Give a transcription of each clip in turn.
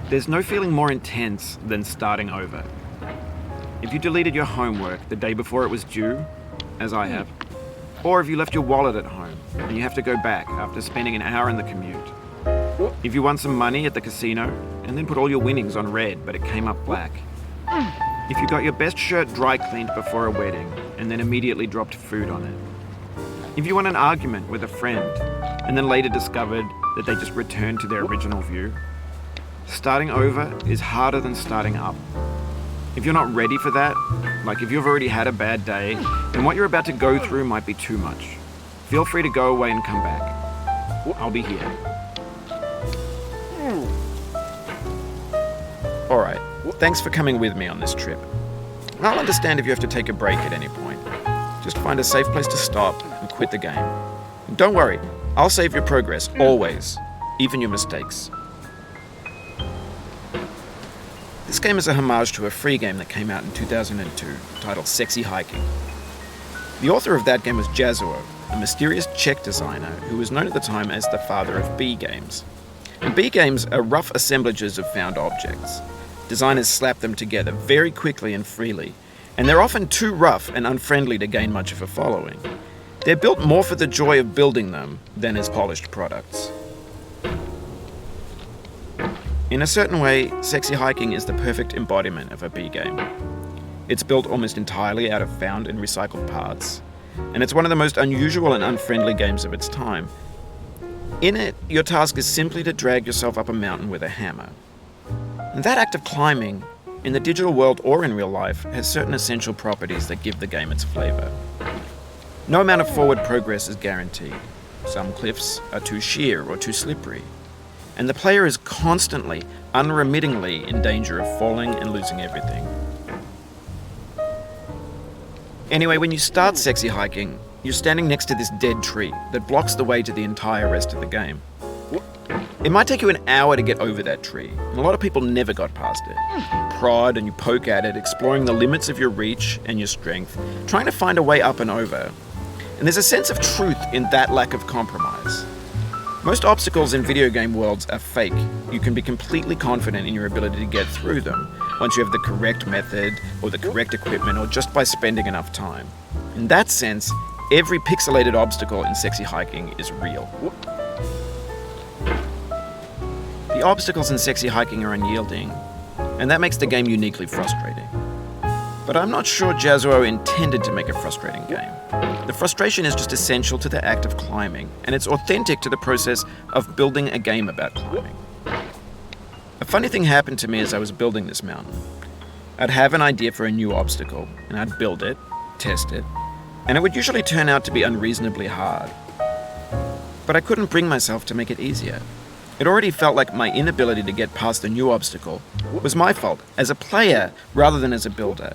There's no feeling more intense than starting over. If you deleted your homework the day before it was due, as I have, or if you left your wallet at home and you have to go back after spending an hour in the commute. If you won some money at the casino and then put all your winnings on red but it came up black. If you got your best shirt dry cleaned before a wedding and then immediately dropped food on it. If you won an argument with a friend and then later discovered that they just returned to their original view. Starting over is harder than starting up. If you're not ready for that, like if you've already had a bad day, then what you're about to go through might be too much. Feel free to go away and come back. I'll be here. Alright, thanks for coming with me on this trip. I'll understand if you have to take a break at any point. Just find a safe place to stop and quit the game. And don't worry, I'll save your progress, always, even your mistakes. This game is a homage to a free game that came out in 2002, titled Sexy Hiking. The author of that game was Jazuo, a mysterious Czech designer who was known at the time as the father of B games. And B games are rough assemblages of found objects. Designers slap them together very quickly and freely, and they're often too rough and unfriendly to gain much of a following. They're built more for the joy of building them than as polished products. In a certain way, Sexy Hiking is the perfect embodiment of a B game. It's built almost entirely out of found and recycled parts, and it's one of the most unusual and unfriendly games of its time. In it, your task is simply to drag yourself up a mountain with a hammer. And that act of climbing, in the digital world or in real life, has certain essential properties that give the game its flavor. No amount of forward progress is guaranteed. Some cliffs are too sheer or too slippery. And the player is constantly, unremittingly in danger of falling and losing everything. Anyway, when you start Sexy Hiking, you're standing next to this dead tree that blocks the way to the entire rest of the game. It might take you an hour to get over that tree, and a lot of people never got past it. You prod and you poke at it, exploring the limits of your reach and your strength, trying to find a way up and over. And there's a sense of truth in that lack of compromise. Most obstacles in video game worlds are fake. You can be completely confident in your ability to get through them once you have the correct method or the correct equipment or just by spending enough time. In that sense, every pixelated obstacle in Sexy Hiking is real. The obstacles in Sexy Hiking are unyielding, and that makes the game uniquely frustrating. But I'm not sure Jazuo intended to make a frustrating game. The frustration is just essential to the act of climbing, and it's authentic to the process of building a game about climbing. A funny thing happened to me as I was building this mountain. I'd have an idea for a new obstacle, and I'd build it, test it, and it would usually turn out to be unreasonably hard. But I couldn't bring myself to make it easier. It already felt like my inability to get past the new obstacle was my fault as a player rather than as a builder.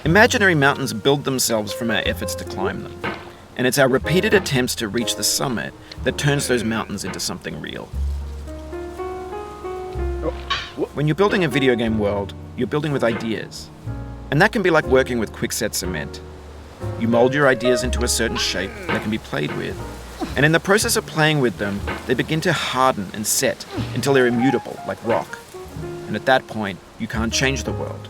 Imaginary mountains build themselves from our efforts to climb them, and it's our repeated attempts to reach the summit that turns those mountains into something real. When you're building a video game world, you're building with ideas, and that can be like working with quickset cement. You mold your ideas into a certain shape that can be played with, and in the process of playing with them, they begin to harden and set until they're immutable, like rock. And at that point, you can't change the world.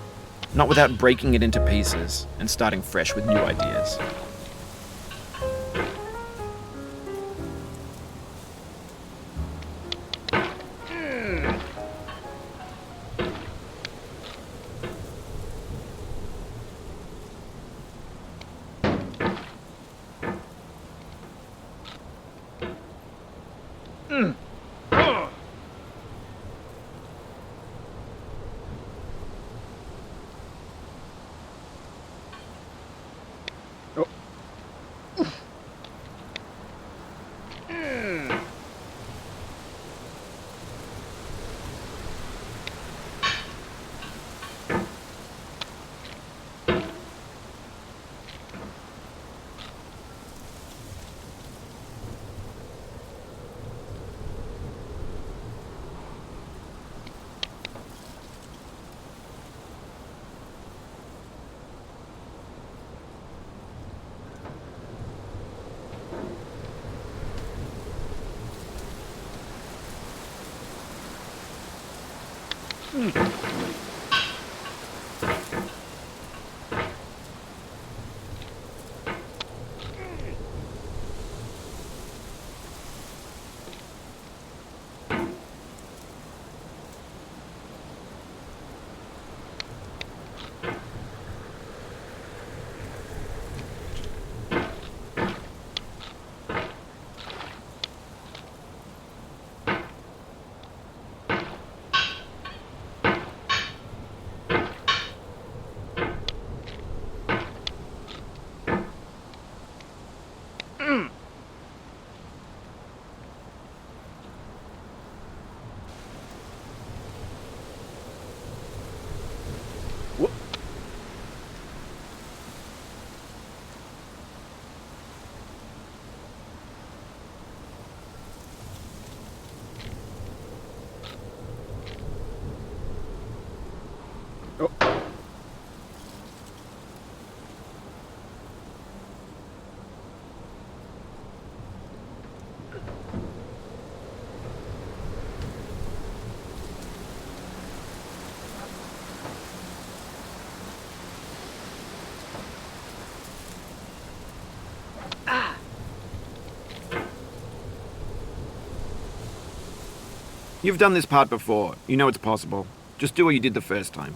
Not without breaking it into pieces and starting fresh with new ideas. You've done this part before. You know it's possible. Just do what you did the first time.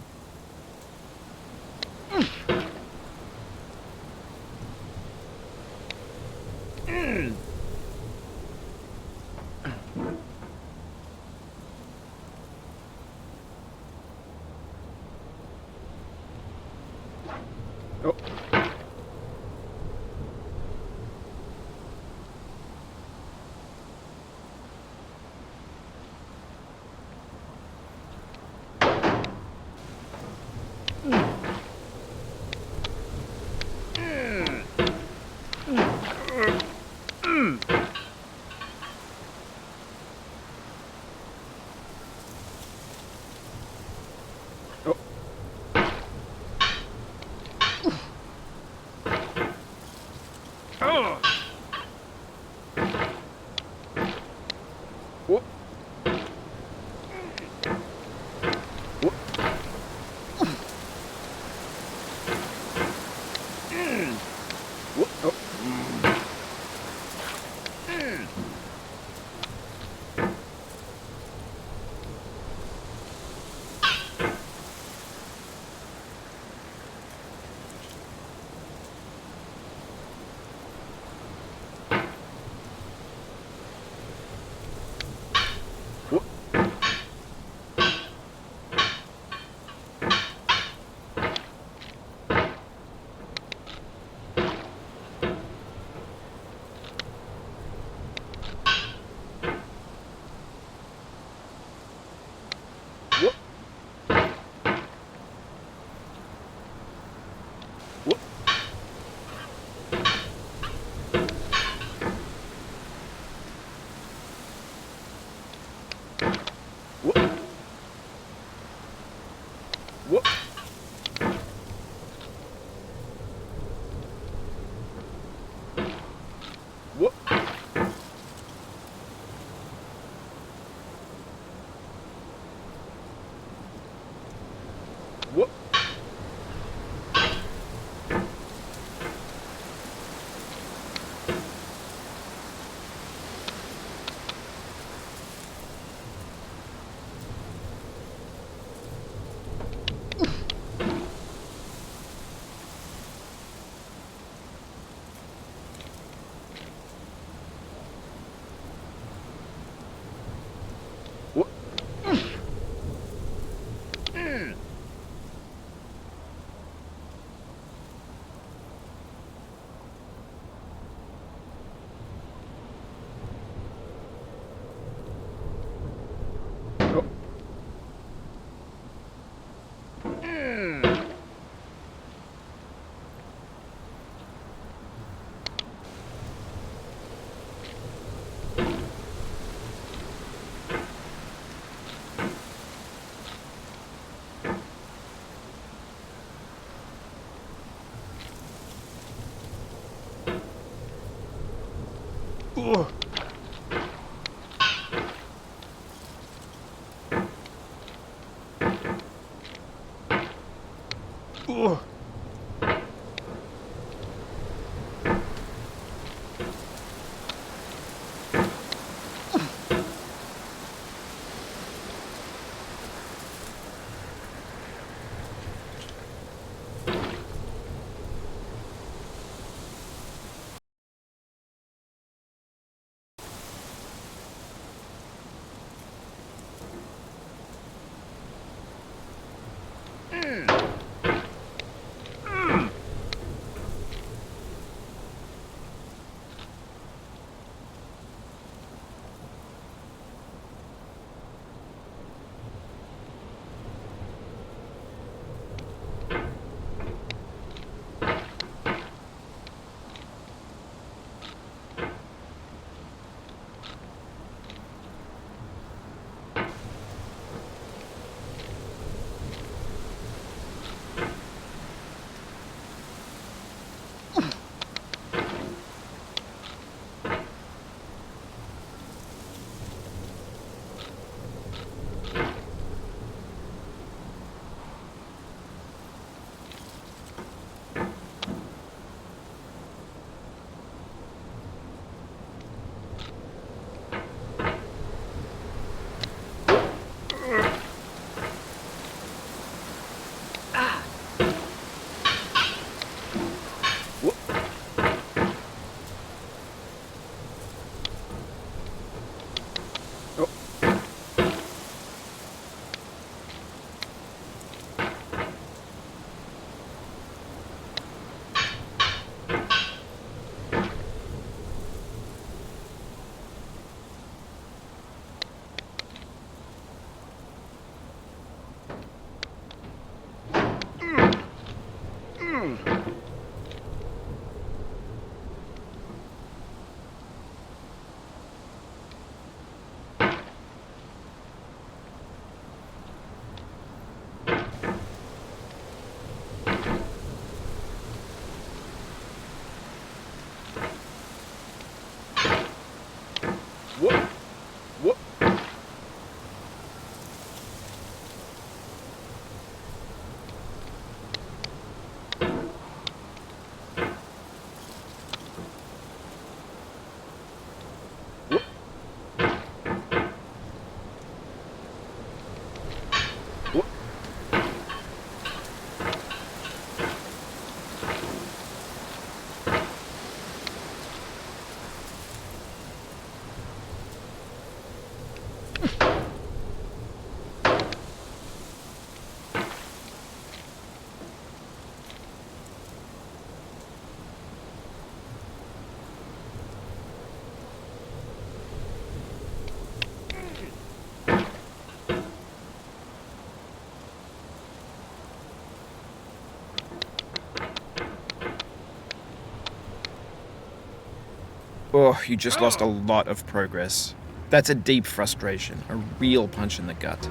Oh, you just lost a lot of progress. That's a deep frustration, a real punch in the gut.